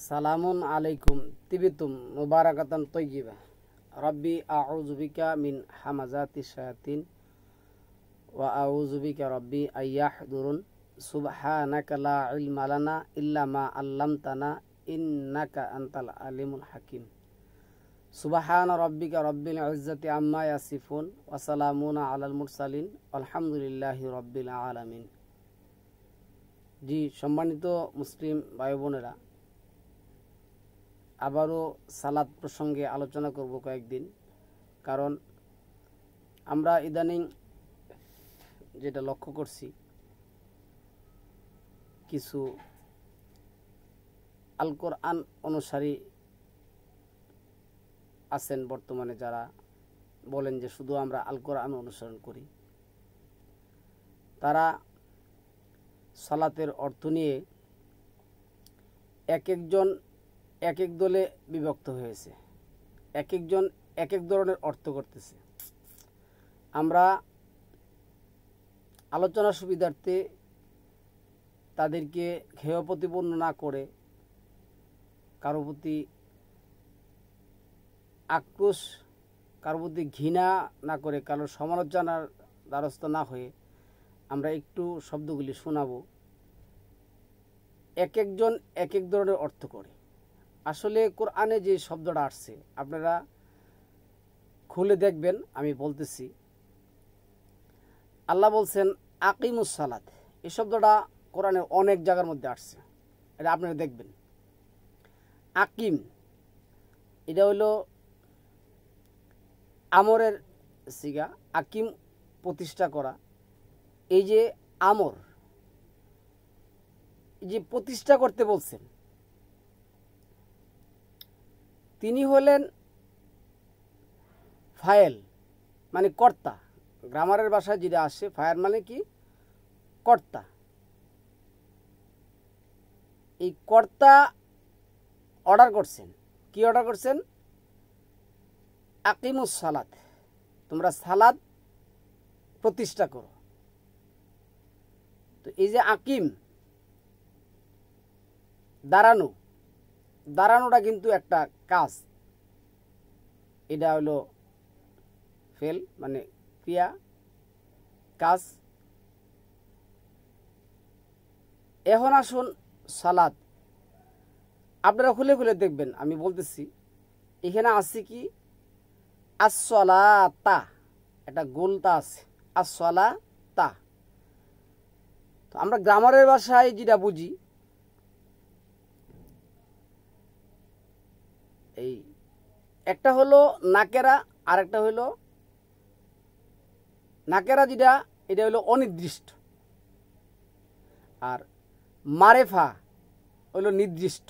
সালামুন আলাইকুম তিবিতুম মুবারাকাতান তৈয়িবা রব্বি আউযু বিকা মিন হামাজাতিশ শায়াতিন ওয়া আউযু বিকা রব্বি আইয়াহদুরুন সুবহানাকা লা ইলমা লানা ইল্লা মা আল্লামতানা ইন্নাকা আনতাল আলিমুল হাকিম সুবহানা রব্বিকা রব্বিল ইজ্জাতি আম্মা ইয়াসিফুন ওয়া সালামুন আলাল মুরসালিন আলহামদুলিল্লাহি রব্বিল আলামিন। জি সম্মানিত মুসলিম ভাই বোনেরা, আবারও সালাত প্রসঙ্গে আলোচনা করব কয়েকদিন। কারণ আমরা ইদানিং যেটা লক্ষ্য করছি, কিছু আল কোরআন অনুসারী আছেন বর্তমানে, যারা বলেন যে শুধু আমরা আল কোরআন অনুসরণ করি। তারা সালাতের অর্থ নিয়ে এক একজন এক এক দলে বিভক্ত হয়েছে, এক একজন এক এক ধরনের অর্থ করতেছে। আমরা আলোচনার সুবিধার্থে তাদেরকে হেয় প্রতিপন্ন না করে, কারো প্রতি আক্রোশ, কারো প্রতি ঘৃণা না করে, কারোর সমালোচনার দ্বারস্থ না হয়ে আমরা একটু শব্দগুলি শোনাবো। এক একজন এক এক ধরনের অর্থ করে। আসলে কোরআনে যে শব্দটা আসছে আপনারা খুলে দেখবেন, আমি বলতেছি। আল্লাহ বলছেন আকিমুস সালাত, এই শব্দটা কোরআনের অনেক জায়গার মধ্যে আসছে, এটা আপনারা দেখবেন। আকিম এটা হলো আমরের সিগা, আকিম প্রতিষ্ঠা করা। এই যে আমর, যে প্রতিষ্ঠা করতে বলছেন, তিনি হলেন ফায়েল মানে কর্তা। গ্রামারের ভাষায় যেটা আসে, ফায়েল মানে কি? কর্তা। এই কর্তা অর্ডার করছেন। কি অর্ডার করছেন? আকিমুস সালাত, তোমরা সালাত প্রতিষ্ঠা করো। তো এই যে আকিম, দাঁড়ানো, দাঁড়ানোটা কিন্তু একটা কাজ। এটা হলো ফেল মানে ক্রিয়া, কাজ। এখন আসুন সালাত, আপনারা খুলে খুলে দেখবেন, আমি বলতেছি। এখানে আছে কি? আসসালাতা, একটা গোলতা আছে, আসসালাতা। তো আমরা গ্রামারের ভাষায় যেটা বুঝি, এই একটা হলো নাকেরা, আর একটা হলো নাকেরা, যেটা এটা হলো অনির্দিষ্ট, আর মারেফা হলো নির্দিষ্ট।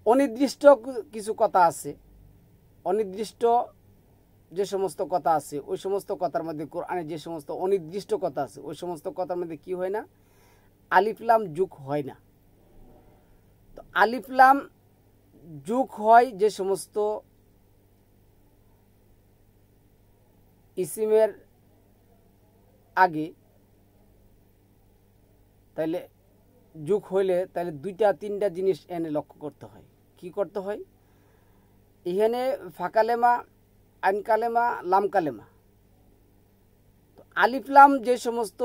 অনির্দিষ্ট কিছু কথা আছে, অনির্দিষ্ট যে সমস্ত কথা আছে, ওই সমস্ত কথার মধ্যে, কোরআনে যে সমস্ত অনির্দিষ্ট কথা আছে, ওই সমস্ত কথার মধ্যে কি হয় না? আলিফলাম যুগ হয় না। তো আলিফলাম যুগ হয় যে সমস্ত ইসিমের আগে, তাইলে যুগ হইলে তাহলে দুইটা তিনটা জিনিস এনে লক্ষ্য করতে হয়। কি করতে হয়? এখানে ফাকালেমা, আইন কালেমা, লাম কালেমা। তো আলিফলাম যে সমস্ত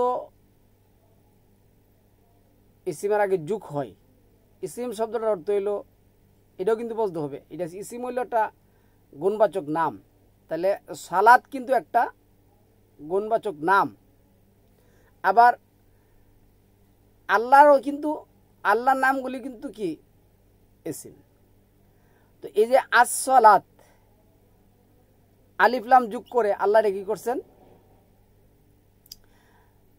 ইসিমের আগে যুগ হয়, ইসিম শব্দটার অর্থ হইল, এটাও কিন্তু বলতে হবে, এটা ইসিম হইল একটা গুণবাচক নাম। তাহলে সালাত কিন্তু একটা গুণবাচক নাম। আবার আল্লাহরও কিন্তু, আল্লাহর নামগুলি কিন্তু কি? ইসিম। তো এই যে আসসালাত, আলিফলাম যুগ করে আল্লাহরে কি করছেন?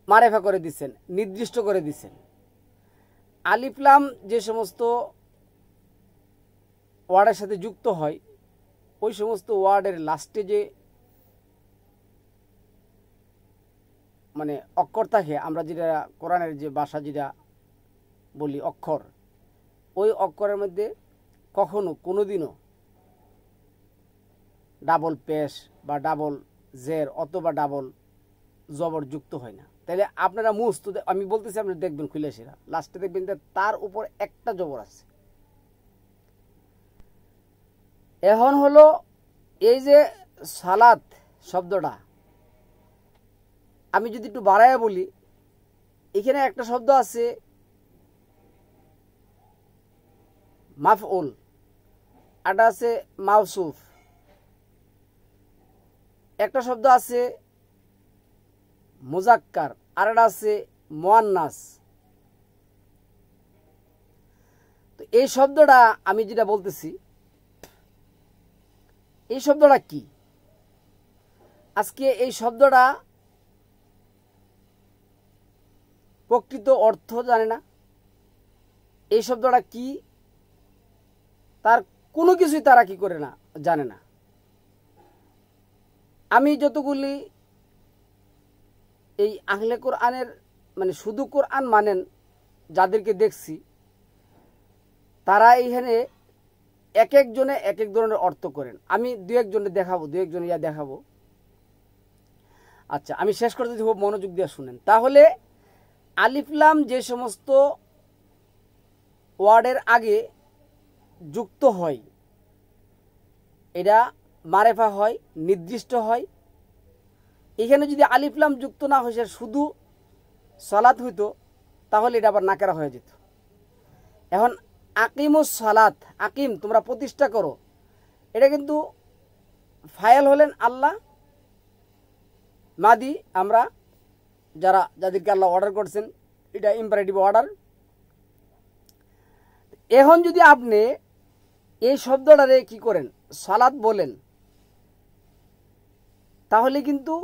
মারেফা করে দিচ্ছেন, নির্দিষ্ট করে দিচ্ছেন। আলিফলাম যে সমস্ত ওয়ার্ডের সাথে যুক্ত হয়, ওই সমস্ত ওয়ার্ডের লাস্টে যে মানে অক্ষর থাকে, আমরা যেটা কোরআনের যে ভাষা যেটা বলি অক্ষর, ওই অক্ষরের মধ্যে কখনো কোনোদিনও ডাবল পেশ বা ডাবল জের অথবা ডাবল জবর যুক্ত হয় না। তাহলে আপনারা মুস্ত, আমি বলতেছি আপনি দেখবেন খুলে সেরা, লাস্টে দেখবেন যে তার উপর একটা জবর আছে। এখন হলো এই যে সালাত শব্দটা আমি যদি একটু বাড়াইয়া বলি, এখানে একটা শব্দ আছে মাফউল, একটা আছে মাউসুফ, একটা শব্দ আছে মুজাক্কার, আর একটা আছে মুয়ান্নাস। তো এই শব্দটা আমি যেটা বলতেছি, এই শব্দটা কি? আজকে এই শব্দটা প্রকৃত অর্থ জানে না, এই শব্দটা কি তার কোনো কিছুই তারা কি করে না, জানে না। আমি যতগুলি এই আহলে কোরআনের মানে শুধু কোরআন মানেন যাদেরকে দেখছি, তারা এইখানে এক একজনে এক এক ধরনের অর্থ করেন। আমি দু একজনে দেখাবো, দু একজনে ইয়া দেখাবো। আচ্ছা, আমি শেষ করতে খুব মনোযোগ দিয়ে শুনেন। তাহলে আলিফলাম যে সমস্ত ওয়ার্ডের আগে যুক্ত হয়, এটা মারেফা হয়, নির্দিষ্ট হয়। এখানে যদি আলিফলাম যুক্ত না হয়েছে, শুধু সালাত হইতো, তাহলে এটা আবার নাকেরা হয়ে যেত। এখন আকিমুস সালাত, আকিম তোমরা প্রতিষ্ঠা করো, এটা কিন্তু ফাইল হলেন আল্লাহ, মাদি আমরা যাদেরকে আল্লাহ অর্ডার করছেন, এটা ইম্পারেটিভ অর্ডার। এখন যদি আপনি এই শব্দটারে কি করেন, সালাত বলেন, তাহলে কিন্তু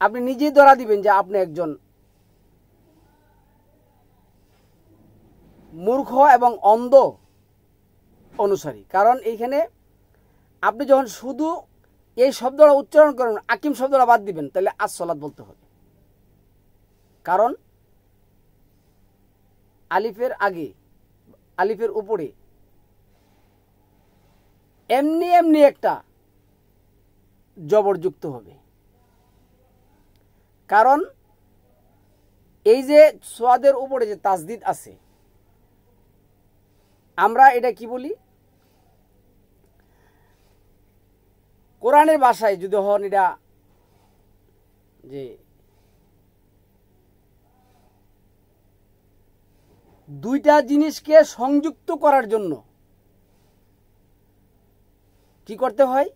আপনি নিজেই ধরা দিবেন যে আপনি একজন মূর্খ এবং অন্ধ অনুসারী। কারণ এইখানে আপনি যখন শুধু এই শব্দটা উচ্চারণ করেন, আকিম শব্দটা বাদ দিবেন, তাহলে আজ সালাত বলতে হবে। কারণ আলিফের আগে, আলিফের উপরে এমনি এমনি একটা জবর যুক্ত হবে। কারণ এই যে সোয়াদের উপরে যে তাসদিদ আছে, আমরা এটা কি বলি, কোরআনের ভাষায় যদি হন এটা যে দুইটা জিনিসকে সংযুক্ত করার জন্য কি করতে হয়,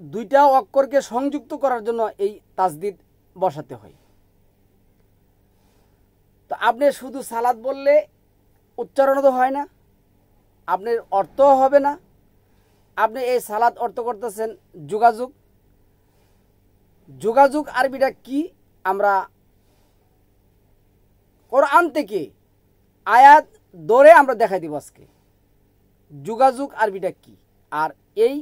দুইটা অক্ষরকে সংযুক্ত করার জন্য এই তাসদিদ বসাতে হয়। তো আপনি শুধু সালাত বললে উচ্চারণও তো হয় না, আপনার অর্থও হবে না। আপনি এই সালাত অর্থ করতেছেন যোগাযোগ। যোগাযোগ আরবিটা কি আমরা কোরআন থেকে আয়াত ধরে আমরা দেখাই দিব আজকে যোগাযোগ আরবিটা কি। আর এই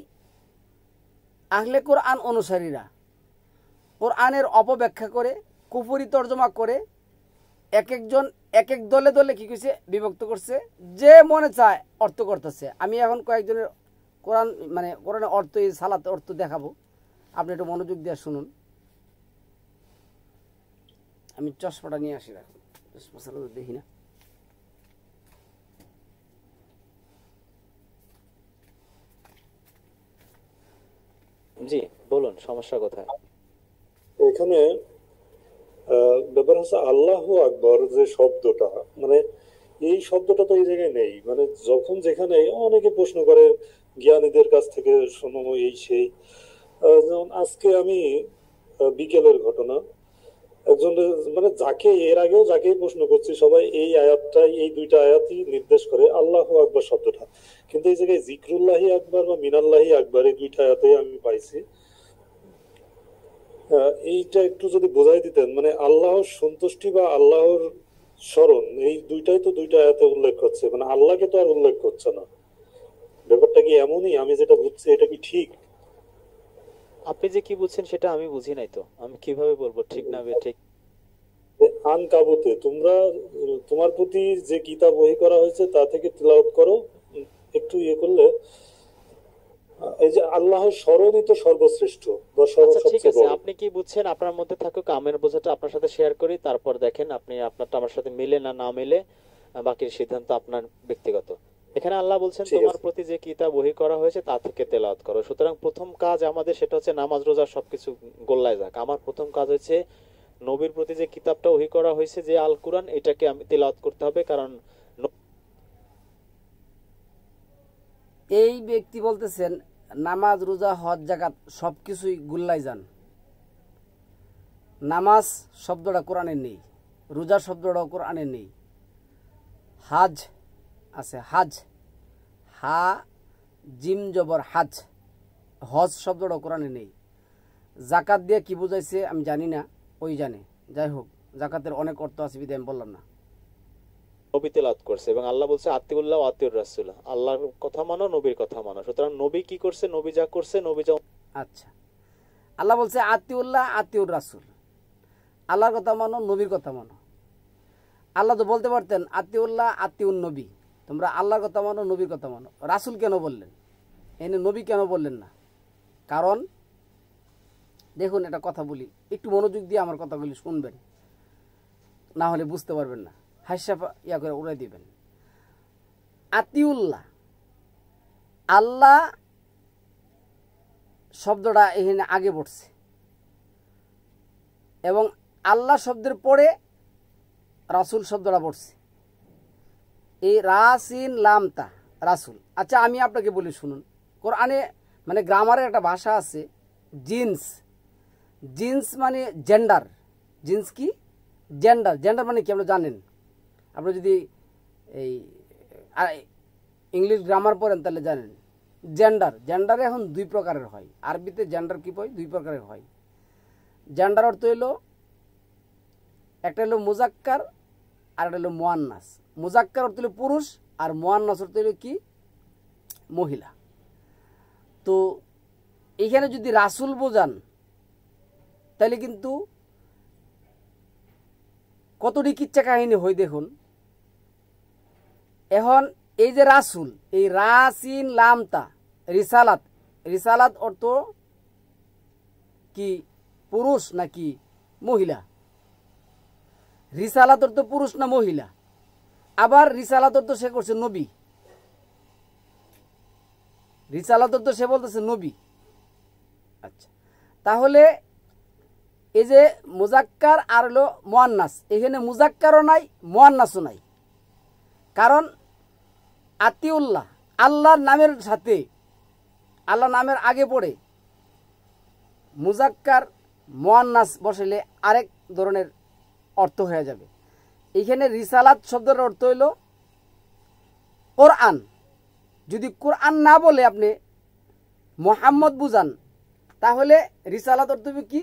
আহলে কোরআন অনুসারীরা কোরআনের অপব্যাখ্যা করে, কুফরি তর্জমা করে, এক একজন এক এক দলে দলে কি কইছে, বিভক্ত করছে, যে মনে চায় অর্থ করতেছে। আমি এখন কয়েকজনের কোরআন মানে কোরআনের অর্থ, এই সালাত অর্থ দেখাবো, আপনি একটু মনোযোগ দিয়ে শুনুন। আমি চশমাটা নিয়ে আসি, রাখুন, চশমা ছাড়া তো দেখি না। জি বলুন, সমস্যা কোথায়? এখানে ব্যাপার হচ্ছে আল্লাহু আকবর যে শব্দটা, মানে এই শব্দটা তো এই জায়গায় নেই। মানে যখন যেখানে অনেকে প্রশ্ন করে জ্ঞানীদের কাছ থেকে শোনো এই সেই, যেমন আজকে আমি বিকেলের ঘটনা, একজন মানে যাকে এর আগেও যাকেই প্রশ্ন করছি, সবাই এই আয়াতটাই, এই দুইটা আয়াতই নির্দেশ করে আল্লাহু আকবর শব্দটা। কিন্তু এই জায়গায় জিক্রুল্লাহি আকবর বা মিনাল্লাহি আকবর, এই দুইটা আয়াতেই আমি পাইছি। এইটা একটু যদি বোঝাই দিতেন, মানে আল্লাহর সন্তুষ্টি বা আল্লাহর স্মরণ, এই দুইটাই তো দুইটা আয়াতে উল্লেখ করছে, মানে আল্লাহকে তো আর উল্লেখ করছে না। ব্যাপারটা কি এমনই? আমি যেটা বুঝছি এটা কি ঠিক? আপনি যে কি বুঝছেন সেটা আমি বুঝি নাই, তো আমি কিভাবে বলবো ঠিক না ঠিক? আন কাবুতে তোমরা তোমার প্রতি যে কিতাব ওহী করা হয়েছে তা থেকে তিলাওয়াত করো, একটু ইয়ে করলে এই যে আল্লাহর স্মরণই তো সর্বশ্রেষ্ঠ বা আচ্ছা ঠিক সবচেয়ে আছে, বড়। আপনি কি বুঝছেন আপনার মধ্যে থাকুক, আমের বোঝাটা আপনার সাথে শেয়ার করি, তারপর দেখেন আপনি আপনারটা আমার সাথে মিলে না না মিলে, বাকির সিদ্ধান্ত আপনার ব্যক্তিগত। এখানে আল্লাহ বলছেন ঠিক তোমার আছে। প্রতি যে কিতাব ওহী করা হয়েছে তা থেকে তেলাওয়াত করো। সুতরাং প্রথম কাজ আমাদের সেটা হচ্ছে নামাজ রোজা সবকিছু গোল্লায় যাক। আমার প্রথম কাজ হচ্ছে নবীর প্রতি যে কিতাবটা ওহী করা হয়েছে যে আল কুরআন, এটাকে আমি তেলাওয়াত করতে হবে, কারণ এই ব্যক্তি বলতেছেন নামাজ রোজা হজ জাকাত সব কিছুই গুল্লাই যান। নামাজ শব্দটা কোরআনে নেই, রোজা শব্দটাও কোরআনে নেই। হাজ আছে, হাজ, হা জিম জবর হাজ, হজ শব্দটা কোরআনে নেই। জাকাত দিয়ে কি বোঝাইছে আমি জানি না, ওই জানে। যাই হোক, জাকাতের অনেক অর্থ আছে বিধায় আমি বললাম না। নবী তেলাওয়াত করছে এবং আল্লাহ বলছে আতিউল্লাহ ওয়া আতিউর রাসূল, আল্লাহর কথা মানো, নবীর কথা মানো। সুতরাং নবী কি করছে, নবী যা করছে, নবী যা। আচ্ছা, আল্লাহ বলছে আতিউল্লাহ আতিউর রাসূল, আল্লাহর কথা মানো, নবীর কথা মানো। আল্লাহ তো বলতে পারতেন আতিউল্লাহ আতিউন নবী, তোমরা আল্লাহর কথা মানো, নবীর কথা মানো। রাসূল কেন বললেন, এনে নবী কেন বললেন না? কারণ দেখুন, একটা কথা বলি, একটু মনোযোগ দিয়ে আমার কথাগুলি শুনবেন, না হলে বুঝতে পারবেন না, হাস্যা ইয়া করে উড়াই দিবেন। আতিউল্লাহ, আল্লাহ শব্দটা এখানে আগে পড়ছে এবং আল্লাহ শব্দের পরে রাসূল শব্দটা পড়ছে। এই রাসিন লামতা রাসূল। আচ্ছা, আমি আপনাকে বলি শুনুন, কোরআনে মানে গ্রামারের একটা ভাষা আছে জিন্স। জিন্স মানে জেন্ডার। জিন্স কি? জেন্ডার। জেন্ডার মানে কি আপনারা জানেন? আপনি যদি এই ইংলিশ গ্রামার পড়েন তাহলে জানেন। জেন্ডার, জেন্ডার এখন দুই প্রকারের হয়। আরবিতে জেন্ডার কি হয়? দুই প্রকারের হয়। জেন্ডার অর্থ হইল, একটা হলো মুজাক্কার আর একটা হলো মুয়ান্নাস। মুজাক্কার অর্থ হলো পুরুষ আর মুয়ান্নাস অর্থ হলো কি? মহিলা। তো এখানে যদি রাসূল বোঝান তাহলে কিন্তু কতটি কিচ্ছা কাহিনী হয় দেখুন। এখন এই যে রাসূল, এই রাসিন লামতা রিসালাত, রিসালাত অর্থ কি পুরুষ নাকি মহিলা? রিসালাত অর্থ পুরুষ না মহিলা? আবার রিসালাত অর্থ সে করছে নবী, রিসালাত অর্থ সে বলতেছে নবী। আচ্ছা, তাহলে এই যে মুজাক্কার আর হলো মুয়ান্নাস, এখানে মুজাক্কারও নাই মুয়ান্নাসও নাই। কারণ আতিউল্লাহ আল্লাহর নামের সাথে, আল্লাহ নামের আগে পড়ে মুজাক্কার মুয়ান্নাস বসাইলে আরেক ধরনের অর্থ হয়ে যাবে। এখানে রিসালাত শব্দের অর্থ হইল কোরআন। যদি কোরআন না বলে আপনি মুহাম্মদ বুঝান, তাহলে রিসালাত অর্থ হবে কি?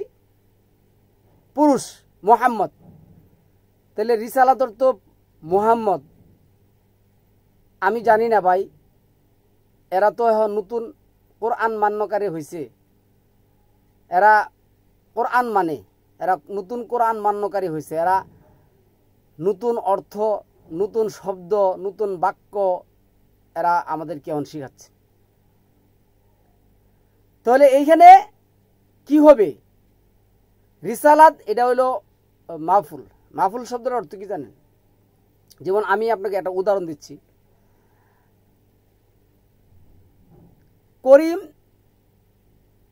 পুরুষ, মুহাম্মদ। তাহলে রিসালাত অর্থ মুহাম্মদ। আমি জানি না ভাই, এরা তো এখন নতুন কোরআন মান্যকারী হয়েছে, এরা কোরআন মানে, এরা নতুন কোরআন মান্যকারী হয়েছে। এরা নতুন অর্থ, নতুন শব্দ, নতুন বাক্য এরা আমাদেরকে এখন শিখাচ্ছে। তাহলে এইখানে কি হবে? রিসালাত এটা হলো মাহফুল। মাহফুল শব্দের অর্থ কি জানেন? যেমন আমি আপনাকে একটা উদাহরণ দিচ্ছি। করিম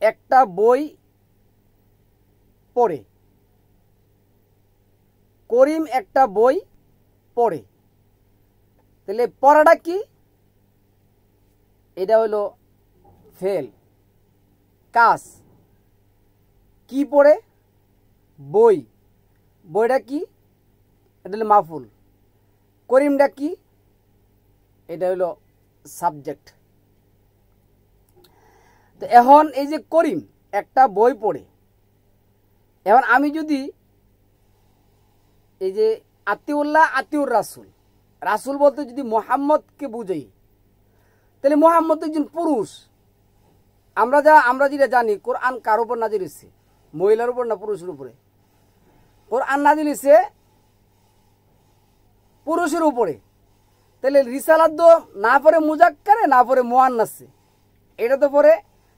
একটা বই পড়ে, করিম একটা বই পড়ে, তাহলে পড়াটা কি? এটা হলো ফেল, কাজ। কি পড়ে? বই। বইটা কি? এটা হলো মাহফুল। করিমটা কি? এটা হলো সাবজেক্ট। তো এখন এই যে করিম একটা বই পড়ে, এখন আমি যদি এই যে আতিউল্লাহ আতিউর রাসূল, রাসূল বলতে যদি মুহাম্মদকে বুঝাই, তাহলে মুহাম্মদ একজন পুরুষ। আমরা যেটা জানি, কোরআন কার উপর নাজিল হয়েছে? মহিলার উপর না পুরুষের উপরে? কোরআন নাজিল হয়েছে পুরুষের উপরে। তাহলে রিসালাত না পরে মুজাক্কারে, না পরে মুয়ান্নাসে। এটা তো পড়ে,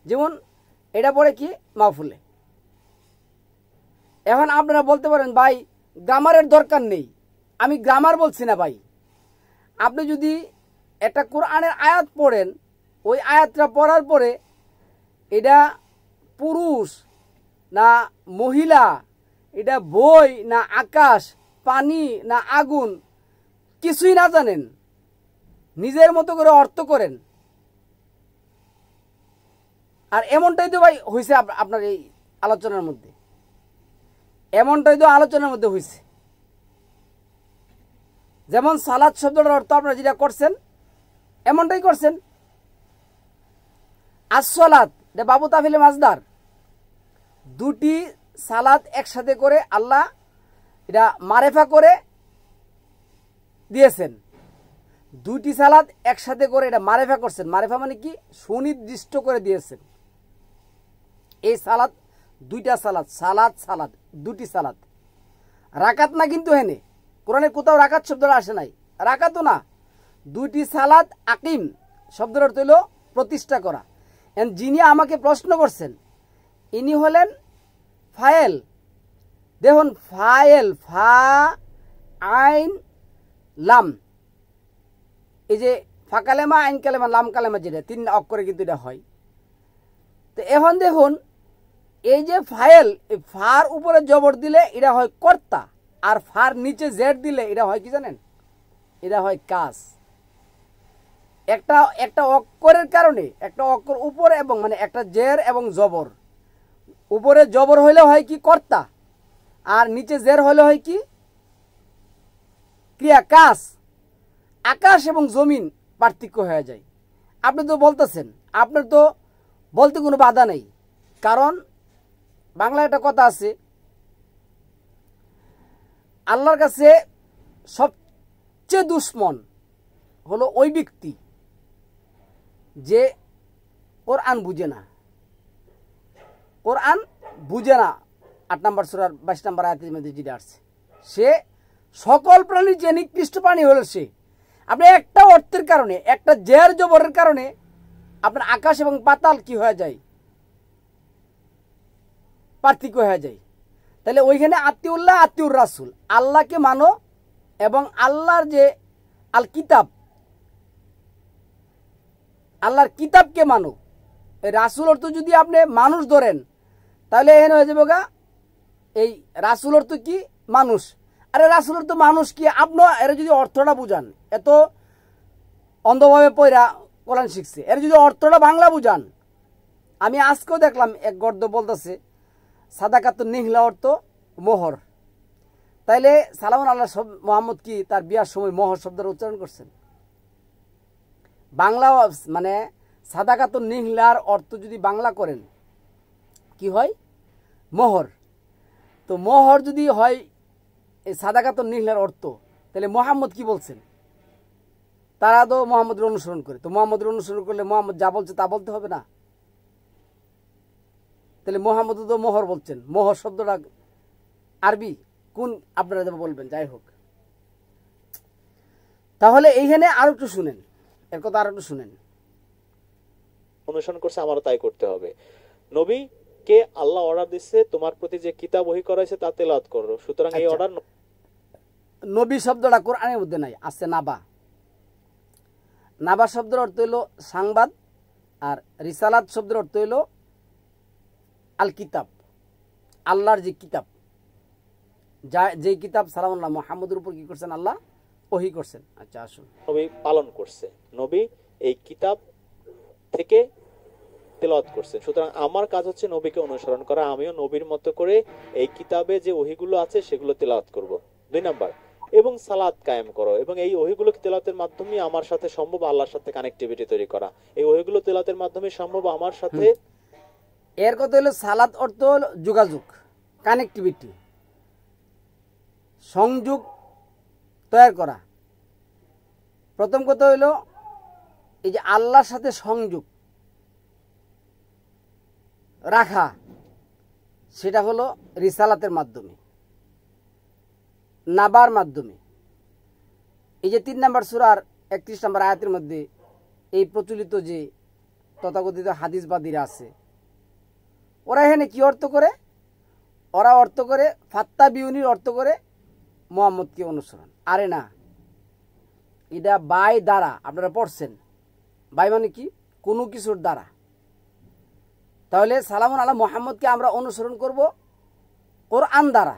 যেমন এটা পড়ে কি মাহফুলে। এখন আপনারা বলতে পারেন ভাই গ্রামারের দরকার নেই, আমি গ্রামার বলছি না ভাই। আপনি যদি একটা কোরআনের আয়াত পড়েন, ওই আয়াতটা পড়ার পরে এটা পুরুষ না মহিলা, এটা বই না আকাশ, পানি না আগুন, কিছুই না জানেন, নিজের মতো করে অর্থ করেন। আর এমনটাই তো ভাই হয়েছে আপনার এই আলোচনার মধ্যে, এমনটাই তো আলোচনার মধ্যে হয়েছে। যেমন সালাদ শব্দটার অর্থ আপনারা যেটা করছেন এমনটাই করছেন। আসসালাত এটা বাবু তাফিলে মাজদার, দুটি সালাত একসাথে করে আল্লাহ এটা মারেফা করে দিয়েছেন। দুটি সালাত একসাথে করে এটা মারেফা করছেন। মারেফা মানে কি? সুনির্দিষ্ট করে দিয়েছেন। এই সালাত দুইটা সালাত, সালাত সালাত দুটি সালাত, রাকাত না কিন্তু হেনে কোরআনে কোথাও রাকাত শব্দটা আসে নাই, রাকাতও না। দুইটি সালাত আকিম শব্দের অর্থ হইল প্রতিষ্ঠা করা। যিনি আমাকে প্রশ্ন করছেন ইনি হলেন ফায়েল। দেখুন ফায়েল, ফা আইন লাম, এই যে ফা কালেমা আইন কালেমা লাম কালেমা, যেটা 3 অক্ষরে কিন্তু এটা হয়। তো এখন দেখুন এই যে ফায়েল, এই ফার উপরে জবর দিলে এটা হয় কর্তা, আর ফার নিচে জেড দিলে এটা হয় কি জানেন? এটা হয় কাজ। একটা অক্ষরের কারণে, একটা অক্ষর উপরে এবং মানে একটা জের এবং জবর, উপরে জবর হইলে হয় কি কর্তা, আর নিচে জের হইলে হয় কি ক্রিয়া, কাজ। আকাশ এবং জমিন পার্থক্য হয়ে যায়। আপনি তো বলতেছেন, আপনার তো বলতে কোনো বাধা নেই, কারণ বাংলায় একটা কথা আছে, আল্লাহর কাছে সবচেয়ে দুশ্মন হলো ওই ব্যক্তি যে কোরআন বুঝে না। কোরআন বুঝে না, 8 নম্বর সূরার 22 নম্বর আয়াতের মধ্যে যেটা আসছে, সে সকল প্রাণীর যে নিকৃষ্ট প্রাণী হলো সে। আপনি একটা অর্থের কারণে, একটা জের জবরের কারণে আপনার আকাশ এবং পাতাল কি হয়ে যায়? পার্থক্য হয়ে যায়। তাহলে ওইখানে আত্মীউল্লাহ আত্মীউর রাসুল, আল্লাহকে মানো এবং আল্লাহর যে আল কিতাব, আল্লাহর কিতাবকে মানো। এই রাসুল অর্থ যদি আপনি মানুষ ধরেন তাহলে এখানে হয়ে যাবে গা এই রাসুল অর্থ কি? মানুষ। আরে রাসুল অর্থ মানুষ কি? আপনি এর যদি অর্থটা বুঝান, এত অন্ধভাবে পয়রা কোরআন শিখছে, এর যদি অর্থটা বাংলা বুঝান। আমি আজকেও দেখলাম এক গর্দ বলতেছে সাদাকাতুন নিহলা অর্থ মোহর। তাইলে সালামুন আল্লাহ মোহাম্মদ কি তার বিয়ার সময় মোহর শব্দের উচ্চারণ করছেন? বাংলা মানে সাদাকাতুন নিহলার অর্থ যদি বাংলা করেন কি হয়? মোহর। তো মোহর যদি হয় এই সাদাকাতুন নিহলার অর্থ, তাহলে মোহাম্মদ কি বলছেন? তারা তো মোহাম্মদের অনুসরণ করে, তো মোহাম্মদের অনুসরণ করলে মোহাম্মদ যা বলছে তা বলতে হবে না? তাহলে মোহাম্মদ তো মোহর বলছেন, মোহর শব্দটা আরবি কোন আপনারা যেন বলবেন, যাই হোক। তাহলে এইখানে আরো একটু শুনেন, এর কথা আরো একটু শুনেন। অনুসরণ করছে, আমারও তাই করতে হবে। নবী কে আল্লাহ অর্ডার দিচ্ছে তোমার প্রতি যে কিতাব ওহী করা হয়েছে তা তেলাওয়াত করো, সুতরাং এই অর্ডার। নবী শব্দটা কোরআনের মধ্যে নাই, আছে নাবা। নাবা শব্দের অর্থ হইল সাংবাদ, আর রিসালাত শব্দের অর্থ হইল আল কিতাব, আল্লাহর যে কিতাব, যে কিতাব সালামুল্লাহ মুহাম্মদের উপর কি করছেন? আল্লাহ ওহী করছেন। আচ্ছা আসুন, নবী পালন করছে, নবী এই কিতাব থেকে তেলাওয়াত করছে, সুতরাং আমার কাজ হচ্ছে নবীকে অনুসরণ করা। আমিও নবীর মতো করে এই কিতাবে যে ওহীগুলো আছে সেগুলো তেলাওয়াত করব। 2 নাম্বার, এবং সালাত কায়েম করো, এবং এই ওহীগুলো তেলাওয়াতের মাধ্যমে আমার সাথে সম্ভব আল্লাহর সাথে কানেক্টিভিটি তৈরি করা। এই ওহীগুলো তেলাওয়াতের মাধ্যমে সম্ভব আমার সাথে। এর কথা হলো সালাত অর্থ হলো যোগাযোগ, কানেক্টিভিটি, সংযোগ তৈরি করা। প্রথম কথা হইল এই যে আল্লাহর সাথে সংযোগ রাখা, সেটা হলো রিসালাতের মাধ্যমে, নাবার মাধ্যমে। এই যে 3 নম্বর সূরার 31 নম্বর আয়াতের মধ্যে এই প্রচলিত যে তথাকথিত হাদিসবাদীরা আছে, ওরা এখানে কি অর্থ করে? ওরা অর্থ করে ফাত্তা বিউনির অর্থ করে মোহাম্মদকে অনুসরণ। আরে না, এটা বাই দ্বারা, আপনারা পড়ছেন বাই মানে কি? কোনো কিছুর দ্বারা। তাহলে সালামুন আলা মোহাম্মদকে আমরা অনুসরণ করব কোরআন দ্বারা।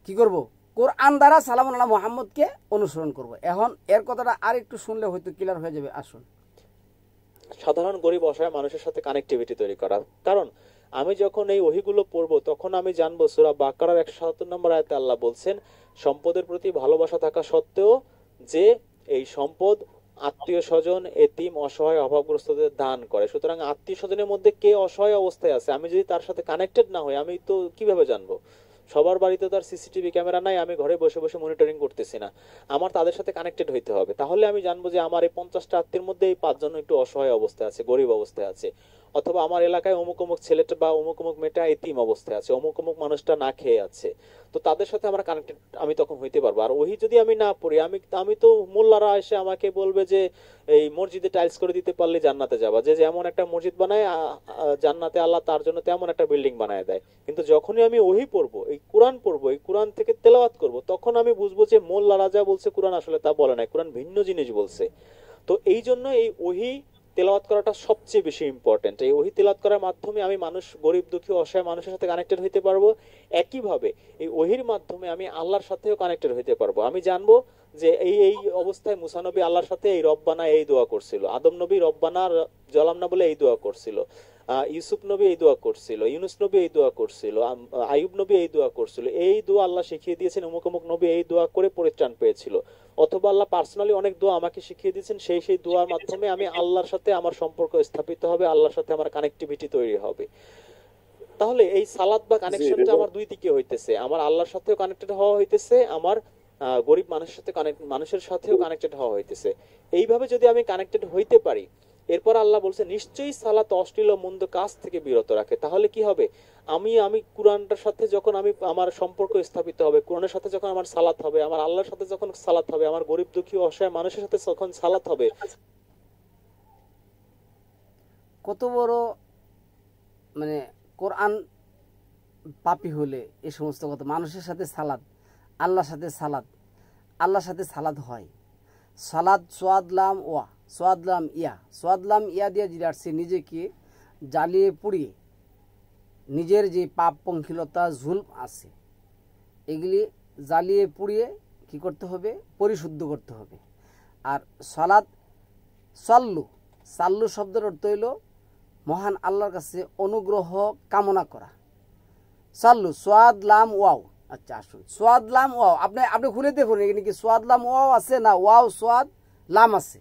কি করব? কোরআন দ্বারা সালামুন আলা মোহাম্মদকে অনুসরণ করব। এখন এর কথাটা আর একটু শুনলে হয়তো ক্লিয়ার হয়ে যাবে। আসুন, সাধারণ গরিব অসহায় মানুষের সাথে কানেক্টিভিটি তৈরি করা। কারণ আমি যখন এই ওহীগুলো পড়বো তখন আমি জানবো সূরা বাকারার 177 নম্বর আয়াতে আল্লাহ বলছেন সম্পদের প্রতি ভালোবাসা থাকা সত্ত্বেও যে এই সম্পদ আত্মীয় স্বজন, এতিম, অসহায়, অভাবগ্রস্তদের দান করে। সুতরাং আত্মীয় স্বজনের মধ্যে কে অসহায় অবস্থায় আছে আমি যদি তার সাথে কানেক্টেড না হই, আমি তো কিভাবে জানবো? সবার বাড়িতে তার সিসিটিভি ক্যামেরা নাই, আমি ঘরে বসে বসে মনিটরিং করতেছি না। আমার তাদের সাথে কানেক্টেড হইতে হবে, তাহলে আমি জানবো যে আমার এই 50টা আত্মীয়ের মধ্যে এই 5 জন একটু অসহায় অবস্থায় আছে, গরিব অবস্থায় আছে। অথবা আমার এলাকায় অমুক অমুক ছেলেটা বা অমুক অমুক মেয়েটা এতিম অবস্থায় আছে, অমুক অমুক মানুষটা না খেয়ে আছে। তো তাদের সাথে আমরা কানেক্টেড আমি তখন হইতে পারবো। আর ওহি যদি আমি না পড়ি, আমি তো মোল্লারা এসে আমাকে বলবে যে এই মসজিদে টাইলস করে দিতে পারলে জান্নাতে যাবা, যে যেমন একটা মসজিদ বানায় জান্নাতে আল্লাহ তার জন্য তেমন একটা বিল্ডিং বানায় দেয়। কিন্তু যখনই আমি ওহি পড়বো, এই কোরআন পড়বো, এই কোরআন থেকে তেলাওয়াত করব, তখন আমি বুঝবো যে মোল্লারা যা বলছে কোরআন আসলে তা বলে নাই, কোরআন ভিন্ন জিনিস বলছে। তো এই জন্য এই ওহি তেলাওয়াত করাটা সবচেয়ে বেশি ইম্পর্টেন্ট। এই ওহি তেলাওয়াত করার মাধ্যমে আমি মানুষ, গরিব দুঃখী অসহায় মানুষের সাথে কানেক্টেড হইতে পারবো। একইভাবে এই ওহির মাধ্যমে আমি আল্লাহর সাথেও কানেক্টেড হইতে পারবো। আমি জানবো যে এই এই অবস্থায় মুসা নবী আল্লাহর সাথে এই রব্বানা এই দোয়া করছিল, আদম নবী রব্বানা জলাম না বলে এই দোয়া করছিল, ইউসুফ নবী এই দোয়া করছিল, ইউনুস নবী এই দোয়া করছিল, আইয়ুব নবী এই দোয়া করছিল। এই দোয়া আল্লাহ শিখিয়ে দিয়েছেন, অমুক অমুক নবী এই দোয়া করে পরিত্রাণ পেয়েছিল। অথবা আল্লাহ পার্সোনালি অনেক দোয়া আমাকে শিখিয়ে দিয়েছেন, সেই দোয়ার মাধ্যমে আমি আল্লাহর সাথে আমার সম্পর্ক স্থাপিত হবে, আল্লাহর সাথে আমার কানেক্টিভিটি তৈরি হবে। তাহলে এই সালাত বা কানেকশনটা আমার দুই দিকে হইতেছে, আমার আল্লাহর সাথেও কানেক্টেড হওয়া হইতেছে, আমার গরিব মানুষের সাথেও কানেক্টেড হওয়া হইতেছে। এইভাবে যদি আমি কানেক্টেড হইতে পারি, এরপর আল্লাহ বলছে নিশ্চয়ই সালাত অশ্লীল ও মন্দ কাজ থেকে বিরত রাখে। তাহলে কি হবে? আমি কোরআনটার সাথে যখন আমি আমার সম্পর্ক স্থাপিত হবে, কোরআনের সাথে যখন আমার সালাত হবে, আমার আল্লাহর সাথে যখন সালাত হবে, আমার গরিব দুঃখী অসহায় মানুষের সাথে যখন সালাত হবে। কত বড় মানে কোরআন পাপী হলে এই সমস্ত কথা, মানুষের সাথে সালাদ, আল্লাহর সাথে সালাদ, আল্লাহর সাথে সালাদ হয়। সালাদ সোয়াদলাম ওয়া সোয়াদলাম ইয়া, সোয়াদলাম ইয়া দিয়ে জিরাটছে নিজেকে জ্বালিয়ে পুড়িয়ে নিজের যে পাপ পঙ্কিলতা জুলম আছে এগুলি জ্বালিয়ে পুড়িয়ে কি করতে হবে? পরিশুদ্ধ করতে হবে। আর সালাদ সাল্লু, সাল্লু শব্দের অর্থ হইল মহান আল্লাহর কাছে অনুগ্রহ কামনা করা। সাল্লু সোয়াদ লাম ওয়াও। আচ্ছা আসুন, সোয়াদ লাম ওয়াও আপনি খুলে দেখুন এখানে কি সোয়াদ লাম ওয়াও আছে না ওয়াও সোয়াদ লাম আছে?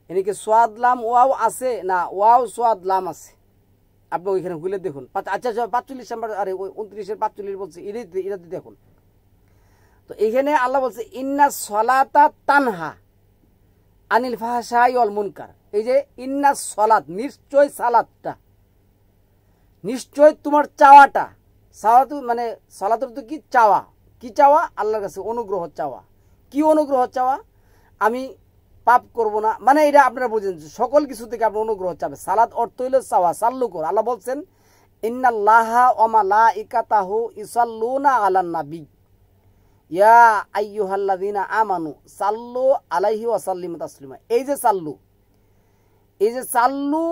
এখানে কি সোয়াদ লাম ওয়াও আছে না ওয়াও সোয়াদ লাম আছে? আপনি ওইখানে খুলে দেখুন। আচ্ছা 45 নাম্বার, আরে ওই 29-এর 45 বলছে, এটাতে দেখুন। তো এইখানে আল্লাহ বলছে ইন্না সলাতা তানহা আনিল ফাহশাই ওয়াল মুনকার। এই যে ইন্না সলাত, নিশ্চয় সালাতটা, নিশ্চয় তোমার চাওয়াটা, সালাত মানে সালাতের তো কি চাওয়া, কি চাওয়া? আল্লাহর কাছে অনুগ্রহ চাওয়া। কি অনুগ্রহ চাওয়া? আমি পাপ করব না, মানে এটা আপনারা বুঝেন, সকল কিছু থেকে আপনি অনুগ্রহ চাবে। সালাত অর্থ হইল চাওয়া, সাল্লু কর। আল্লাহ বলছেন ইন্নাল্লাহা ওয়া মালাইকাতাহু ইসাল্লুনা আলান নবী ইয়া আইয়ুহাল্লাযীনা আমানু সাল্লু আলাইহি ওয়া সাল্লিমু তাসলিমা। এই যে সাল্লু, এই যে সাল্লু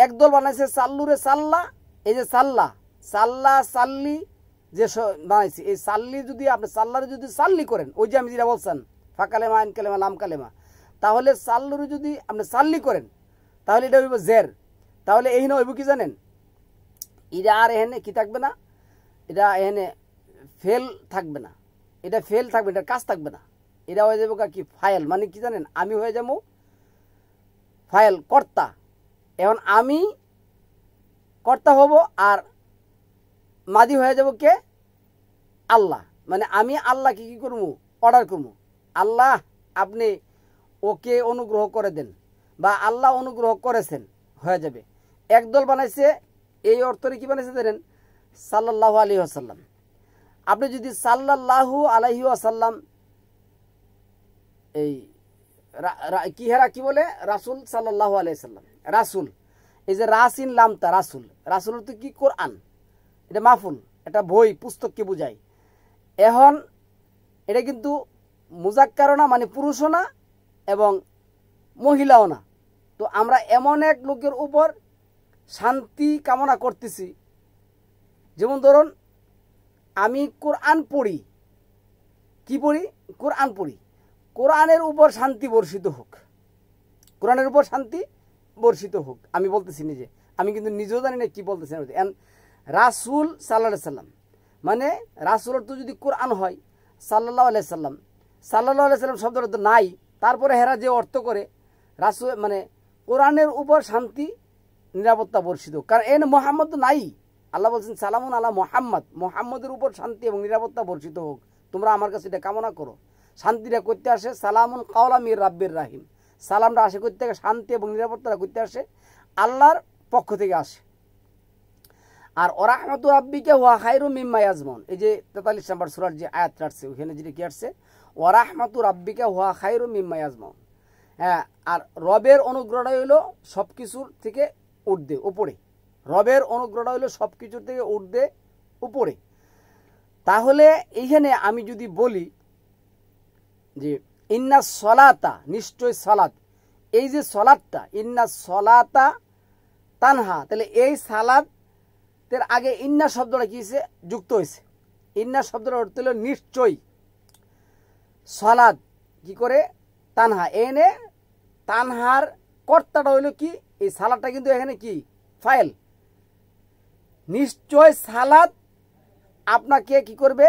একদল বানাইছে, সাল্লুরে সাল্লা, এই যে সাল্লা সাল্লা সাল্লি যে বানাইছে, এই সাল্লি যদি আপনি সাল্লারে যদি সাল্লি করেন, ওই যে আমি যেটা বলছেন ফাকালেমা আইন কালেমা লাম কালেমা, তাহলে সাল্লুরে যদি আপনি সাল্লি করেন তাহলে এটা হইব জের। তাহলে এই হইব কি জানেন? এটা আর এখানে কি থাকবে না, এটা এখানে ফেল থাকবে না, এটা ফেল থাকবে, এটা কাজ থাকবে না, এটা হয়ে যাবো কি ফাইল। মানে কি জানেন? আমি হয়ে যাবো ফাইল কর্তা। এখন আমি কর্তা হব আর মাদি হয়ে যাব কে? আল্লাহ। মানে আমি আল্লাহকে কি করবো? অর্ডার করবো, আল্লাহ আপনি ওকে অনুগ্রহ করে দেন, বা আল্লাহ অনুগ্রহ করেছেন, হয়ে যাবে। একদল বানাইছে, এই অর্থে কি বানাইছে জানেন? সাল্লাল্লাহু আলাইহি ওয়াসাল্লাম। আপনি যদি সাল্লাল্লাহু আলাইহি ওয়াসাল্লাম এই কি হেরা কি বলে রাসূল সাল্লাল্লাহু আলাইহি সাল্লাম, রাসূল, এই যে রাসিন লামতা রাসূল, রাসূল তো কি কোরআন, এটা মাহফুল, এটা বই পুস্তককে বোঝায়। এখন এটা কিন্তু মুজাক্কারও না, মানে পুরুষও না এবং মহিলাও না। তো আমরা এমন এক লোকের উপর শান্তি কামনা করতেছি, যেমন ধরুন আমি কোরআন পড়ি, কি পড়ি, কোরআন পড়ি, কোরআনের উপর শান্তি বর্ষিত হোক, কোরআনের উপর শান্তি বর্ষিত হোক। আমি বলতেছি নিজে, আমি কিন্তু নিজেও জানি না কি বলতেছি। রাসূল সাল্লাল্লাহু আলাইহি সাল্লাম, মানে রাসূলের তো যদি কোরআন হয়, সাল্লাল্লাহু আলাইহি সাল্লাম, সাল্লাল্লাহু আলাইহি সাল্লাম শব্দটা তো নাই, তারপরে হেরা যে অর্থ করে রাসূল মানে কোরআনের উপর শান্তি নিরাপত্তা বর্ষিত, কারণ এন মোহাম্মদ তো নাই। আল্লাহ বলছেন সালামুন আলা মোহাম্মদ, মোহাম্মদের উপর শান্তি এবং নিরাপত্তা বর্ষিত হোক, তোমরা আমার কাছে এটা কামনা করো। শান্তিটা করতে আসে সালামুন কাওলা মির রাব্বির রাহিম, সালামটা আসে করতে শান্তি এবং নিরাপত্তাটা করতে আসে আল্লাহর পক্ষ থেকে আসে। আর ওরাহমাতু রাব্বিকা হুয়া খায়রুম মিম্মা ইয়াজমাউন, এই যে 43 নম্বর সূরার যে আয়াতটা আসছে ওখানে যেটা কি আসছে, ওরাহমাতু রাব্বিকা হুয়া খায়রুম মিম্মা ইয়াজমাউন। হ্যাঁ, আর রবের অনুগ্রহটা হইলো সব কিছুর থেকে ঊর্ধ্বে উপরে, রবের অনুগ্রহটা হইলো সব কিছুর থেকে ঊর্ধ্বে উপরে। তাহলে এইখানে আমি যদি বলি যে ইন্না সলাতা, নিশ্চয় সলাত, এই যে সলাতটা ইন্না সলাতা তানহা, তাহলে এই সালাতের আগে ইন্না শব্দটা কি হয়েছে, যুক্ত হয়েছে। ইন্না শব্দটার অর্থ হলো নিশ্চয়, সলাত কি করে তানহা, এনে তানহার কর্তাটা হইলো কি, এই সালাদটা কিন্তু এখানে কি ফাইল। নিশ্চয় সালাত আপনাকে কি করবে,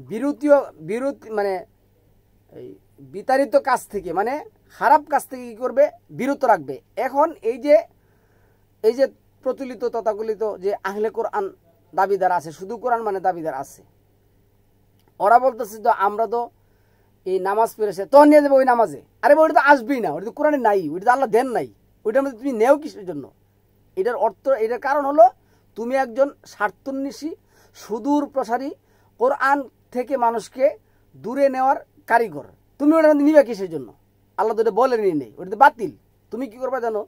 বিরতি মানে এই বিতাড়িত কাজ থেকে, মানে খারাপ কাজ থেকে কি করবে, বিরত রাখবে। এখন এই যে প্রচলিত তথাকথিত যে আহলে কোরআন দাবিদার আছে, শুধু কোরআন মানে দাবিদার আছে, ওরা বলতেছে তো আমরা তো এই নামাজ পড়েছে তো নিয়ে যাবে ওই নামাজে, আরে ওইটা তো আসবেই না, ওইটা তো কোরআনে নাই, ওইটা তো আল্লাহ দেন নাই, ওইটার মধ্যে তুমি নেও কিসের জন্য? এটার অর্থ, এটার কারণ হলো তুমি একজন স্বার্থন্বেষী সুদূর প্রসারী কোরআন থেকে মানুষকে দূরে নেওয়ার কারিগর। তুমি ওটা নিবে কিসের জন্য? আল্লাহ তো এটা বলেনি, নেই, ওটা তো বাতিল। তুমি কি করবা জানো,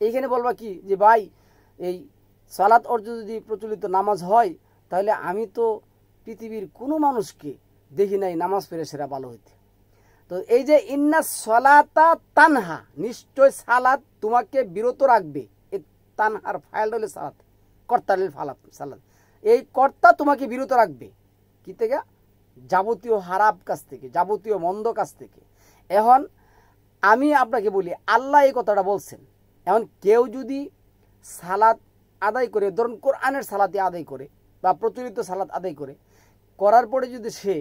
এইখানে বলবা কি যে ভাই এই সালাত অর্থ যদি প্রচলিত নামাজ হয়, তাহলে আমি তো পৃথিবীর কোনো মানুষকে দেখি নাই নামাজ পড়ে সেরা ভালো হইতে। তো এই যে ইন্না সলাতা তানহা, নিশ্চয় সালাত তোমাকে বিরত রাখবে, এই তানহার ফাইল হলে সালাত, কর্তার ফালাত সালাত, এই কর্তা তোমাকে বিরত রাখবে কি থেকে, যাবতীয় হারাপ কাজ থেকে, যাবতীয় মন্দ কাজ থেকে। এখন আমি আপনাকে বলি আল্লাহ এই কথাটা বলছেন। এখন কেউ যদি সালাত আদায় করে, ধরুন কোরআনের সালাতে আদায় করে বা প্রচলিত সালাত আদায় করে, করার পরে যদি সে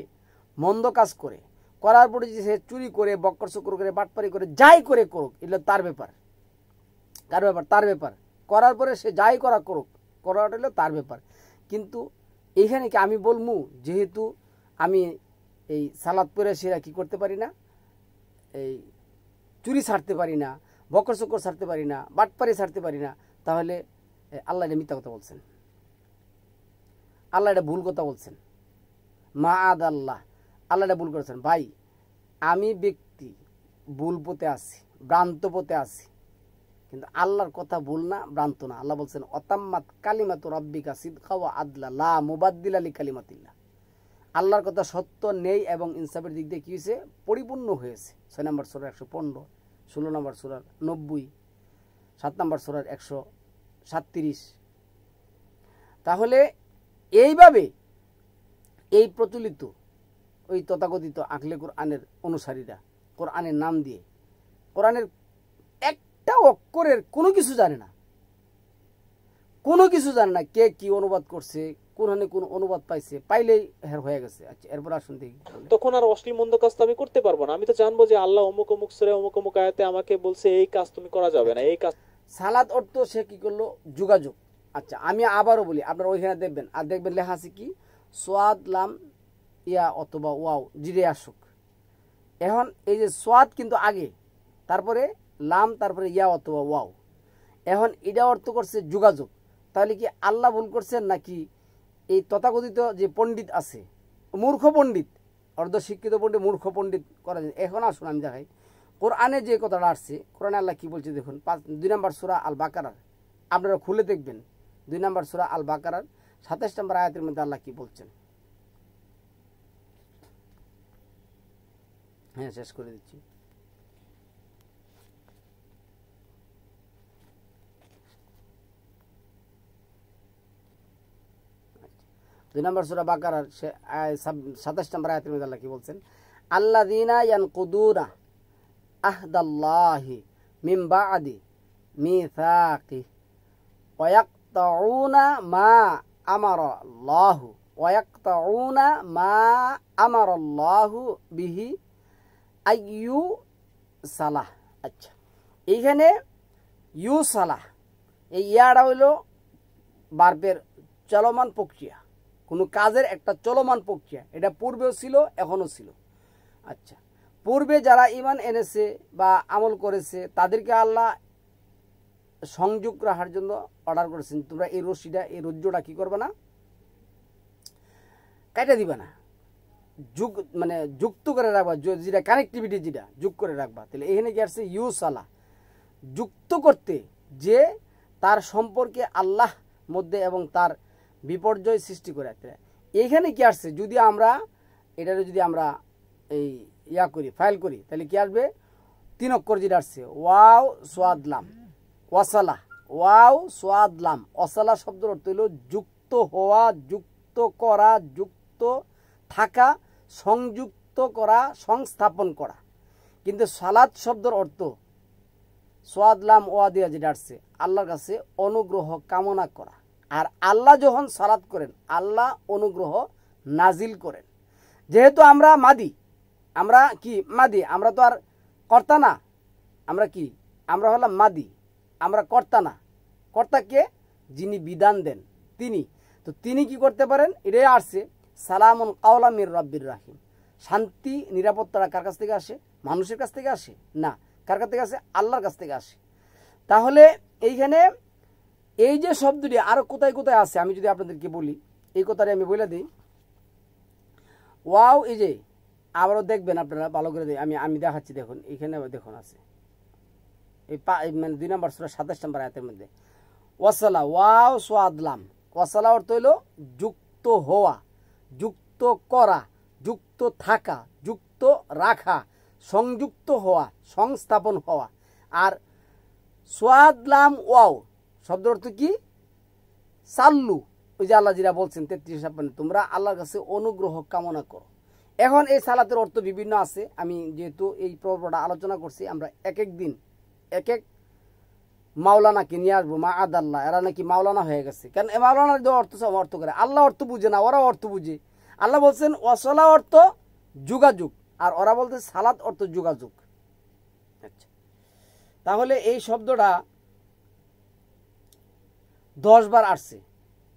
মন্দ কাজ করে, করার পরে যদি সে চুরি করে, বক্কর চক্কর করে, বাটপারি করে, যাই করে করুক, এগুলো তার ব্যাপার, কার ব্যাপার, তার ব্যাপার। করার পরে সে যাই করা করুক, করাটা হলো তার ব্যাপার। কিন্তু এইখানে কি আমি বলবো যেহেতু আমি এই সালাত পরে সেরা কি করতে পারি না, এই চুরি ছাড়তে পারি না, বকর চক্কর ছাড়তে পারি না, বাটপারি ছাড়তে পারি না, তাহলে আল্লাহ এটা মিথ্যা কথা বলছেন, আল্লাহ এটা ভুল কথা বলছেন। মা আদ আল্লাহ, আল্লাহ এটা ভুল করেছেন। ভাই আমি ব্যক্তি ভুল পথে আছি, ভ্রান্ত পথে আছি, কিন্তু আল্লাহর কথা ভুল না, ভ্রান্ত না। আল্লাহ বলছেন অতাম্মাত কালিমাতু রাব্বিকা সিদকা ওয়া আদলা লা মুবাদদিলা লিকালিমাতিল্লাহ, আল্লাহর কথা সত্য নেই এবং ইনসাফের দিক দিয়ে কি হয়েছে, পরিপূর্ণ হয়েছে। 6 নম্বর সূরা 115, 16 নম্বর সূরা 90, 7 নম্বর সূরা 137। তাহলে এইভাবে এই প্রচলিত ওই তথাকথিত আহলে কোরআনের অনুসারীরা কোরআনের নাম দিয়ে কোরআনের একটা অক্ষরের কোনো কিছু জানে না, কোনো কিছু জানে না, কে কি অনুবাদ করছে, কোরআনে কোন অনুবাদ পাইছে, পাইলেই হের হয়ে গেছে। আচ্ছা এরপর আসুন দেখি, তখন আর অশ্লীল মন্দ কাজ তো আমি করতে পারবো না। আমি তো জানবো যে আল্লাহ অমুক অমুক সূরা অমুক অমুক আয়াতে আমাকে বলছে এই কাজ তুমি করা যাবে না, এই কাজ। সালাত অর্থ সে কি করলো, যোগাযোগ। আচ্ছা আমি আবারও বলি, আপনারা ওইখানে দেখবেন, আর দেখবেন লেখা আছে কি সোয়াদ লাম ইয়া অথবা ওয়াও জিরে আসুক। এখন এই যে সোয়াদ কিন্তু আগে, তারপরে লাম, তারপরে ইয়া অথবা ওয়াও। এখন এটা অর্থ করছে যোগাযোগ। তাহলে কি আল্লাহ ভুল করছেন নাকি এই তথাকথিত যে পণ্ডিত আছে, মূর্খ পণ্ডিত, অর্ধশিক্ষিত পণ্ডিত, মূর্খ পণ্ডিত করা যায়? এখন আসুন আমি দেখাই, কোরআনে যে কথাটা আসছে, কোরআনে আল্লাহ কি বলছে দেখুন, 2 নম্বর সূরা আল বাকারার, আপনারা খুলে দেখবেন 2 নম্বর সূরা আল বাকারার 27 নম্বর আয়াতের মধ্যে আল্লাহ কি বলছেন। হ্যাঁ, শেষ করে দিচ্ছি। দুই নম্বর সূরা বাকারার 27 নম্বর আয়াতের মধ্যে আল্লাহ কি বলছেন, আল্লাযীনা ইয়ানকুদুনা আহদাল্লাহি মিন বা'দি মিসাকি ওয়া ইয়াকতাউনা মা আমারাল্লাহু ওয়া ইয়াকতাউনা মা আমারাল্লাহু বিহি আইয়ু সালাহ। আচ্ছা, এইখানে ইউ সালাহ, এই ইয়াটা হইল বার্বের চলমান প্রক্রিয়া, কোনো কাজের একটা চলমান প্রক্রিয়া। এটা পূর্বেও ছিল, এখনও ছিল। আচ্ছা, পূর্বে যারা ঈমান এনেছে বা আমল করেছে তাদেরকে আল্লাহ সংযোগ রাখার জন্য অর্ডার করেছেন, তোমরা এই রশিটা, এই রজ্জুটা কি করবে না, কাটা দিবে না, মানে যুক্ত করে রাখবা, যেটা কানেক্টিভিটি যেটা যোগ করে রাখবা। তাহলে এখানে কি আসছে, ইউসালা, যুক্ত করতে, যে তার সম্পর্কে আল্লাহ মধ্যে এবং তার বিপর্যয় সৃষ্টি করে রাখতে। এইখানে কি আসছে, যদি আমরা এটারে যদি আমরা এই করি, ফাইল করি, তাহলে কি আসবে, 3 অক্ষর যেটা আসছে, ওয়াও সোয়াদলাম ওয়াসালা, ওয়াও সোয়াদলাম অসালা শব্দের অর্থ হলো যুক্ত হওয়া, যুক্ত করা, যুক্ত থাকা, সংযুক্ত করা, সংস্থাপন করা। কিন্তু সালাত শব্দের অর্থ সোয়াদলাম ওয়া দিয়া যেটা আসছে, আল্লাহর কাছে অনুগ্রহ কামনা করা। আর আল্লাহ যখন সালাত করেন, আল্লাহ অনুগ্রহ নাজিল করেন। যেহেতু আমরা মাদি, আমরা কি মাদি, আমরা তো আর কর্তা না, আমরা কি, আমরা হলাম মাদি, আমরা কর্তা না। কর্তাকে যিনি বিধান দেন তিনি, তো তিনি কি করতে পারেন, এটাই আসছে সালামুন কাওলাম মির রাব্বির রাহিম। শান্তি নিরাপত্তাটা কার কাছ থেকে আসে, মানুষের কাছ থেকে আসে না, কার কাছ থেকে আসে, আল্লাহর কাছ থেকে আসে। তাহলে এইখানে এই যে শব্দটি আরো কোথায় কোথায় আছে আমি যদি আপনাদেরকে বলি, এই কথাটা আমি বলে দিই। ওয়াও, এই যে আবারও দেখবেন আপনারা ভালো করে, আমি দেখাচ্ছি, দেখুন এখানে দেখুন আছে, এই মানে 2 নম্বর সূরা 27 নম্বর আয়াতের মধ্যে ওয়াসালা, ওয়াও সোয়াদলাম, ওয়াসালা অর্থ হইল যুক্ত হওয়া, যুক্ত করা, যুক্ত থাকা, যুক্ত রাখা, সংযুক্ত হওয়া, সংস্থাপন হওয়া। আর সোয়াদলাম ওয়াও শব্দ অর্থ কি, সাল্লু, ওই যে আল্লাহ যেটা বলছেন 33 তোমরা আল্লাহর কাছে অনুগ্রহ কামনা করো। এখন এই সালাতের অর্থ বিভিন্ন আছে, আমি যেহেতু এই পর্বটা আলোচনা করছি, আমরা এক এক দিন এক এক মাওলানাকে নিয়ে আসবো, মা আদাল্লাহ, এরা নাকি মাওলানা হয়ে গেছে। কারণ এ মাওলানার যে অর্থ করে, আল্লাহ অর্থ বুঝে না, ওরা অর্থ বুঝে। আল্লাহ বলছেন ওয়াসলা অর্থ যোগাযোগ, আর ওরা বলতে সালাত অর্থ যোগাযোগ। আচ্ছা, তাহলে এই শব্দটা 10 বার আসছে।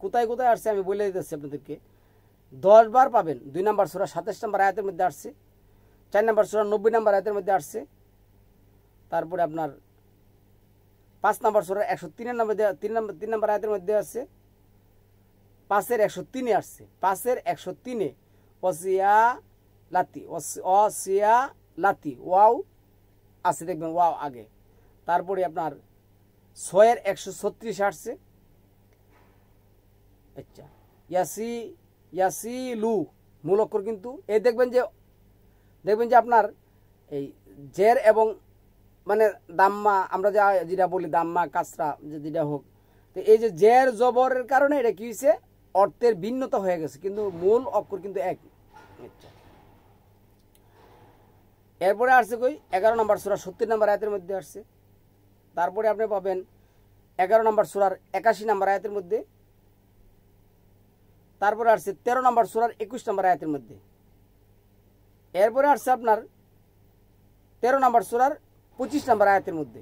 কোথায় কোথায় আসছে আমি বলে দিতেছি আপনাদেরকে, 10 বার পাবেন। 2 নম্বর সূরা 27 নম্বর আয়াতের মধ্যে আসছে, 4 নম্বর সূরা 90 নম্বর আয়াতের মধ্যে আসছে, তারপরে আপনার 5 নম্বর সূরা 103 নম্বর আয়াতের মধ্যে আসছে, 5-এর 103-এ আসছে, 5-এর 103-এ ওয়াসিয়া লাতি, ওয়াসিয়া লাতি, ওয়াও আছে, দেখবেন ওয়াও আগে। তারপরে আপনার 6-এর 136 আসছে। আচ্ছা, ইয়াসিলু মূল অক্ষর কিন্তু এই দেখবেন যে আপনার এই জের এবং মানে দাম্মা, আমরা যেটা বলি দাম্মা কাসরা যেটা হোক, তো এই যে জের জবরের কারণে এটা কি হয়েছে, অর্থের ভিন্নতা হয়ে গেছে, কিন্তু মূল অক্ষর কিন্তু এক। আচ্ছা, এরপরে আসছে কই 11 নম্বর সূরা 70 নম্বর আয়াতের মধ্যে আসছে। তারপরে আপনি পাবেন 11 নম্বর সূরার 81 নম্বর আয়াতের মধ্যে। তারপরে আসছে 13 নম্বর সূরার 21 নম্বর আয়াতের মধ্যে। এরপরে আসছে আপনার 13 নম্বর সূরার 25 নম্বর আয়াতের মধ্যে।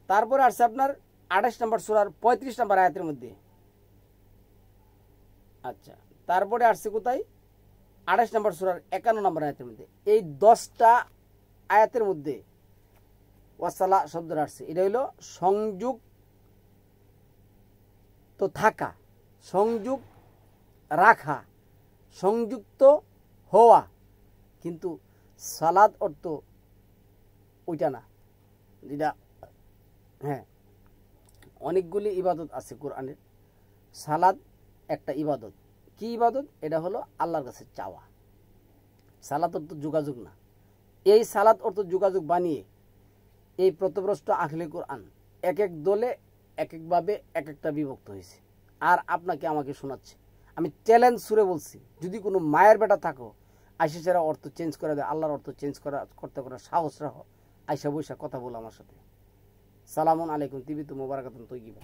তারপরে আসছে আপনার 28 নম্বর সূরার 35 নম্বর আয়াতের মধ্যে। আচ্ছা, তারপরে আসছে কোথায়, 28 নম্বর সূরার 51 নম্বর আয়াতের মধ্যে। এই 10টা আয়াতের মধ্যে ওয়াসালা শব্দটা আসছে। এটা হলো সংযোগ তো থাকা, সংযোগ রাখা, সংযুক্ত হওয়া। কিন্তু সালাদ অর্থ ওইটা না, যেটা হ্যাঁ অনেকগুলি ইবাদত আছে কোরআনের। সালাদ একটা ইবাদত। কি ইবাদত? এটা হলো আল্লাহর কাছে চাওয়া। সালাত অর্থ যোগাযোগ না। এই সালাত অর্থ যোগাযোগ বানিয়ে এই প্রতভ্রষ্ট আহলে কোরআন এক এক দলে এক একভাবে এক একটা বিভক্ত হয়েছে। আর আপনাকে আমাকে শোনাচ্ছে, আমি চ্যালেঞ্জ সুরে বলছি, যদি কোনো মায়ের বেটা থাকো আইসা ছাড়া অর্থ চেঞ্জ করে দেয়, আল্লাহর অর্থ চেঞ্জ করতে সাহস রাখো, আইসা বৈশা কথা বলো আমার সাথে। সালামুন আলাইকুম তিবিতু মুবারাকাতুন তৈয়িবা।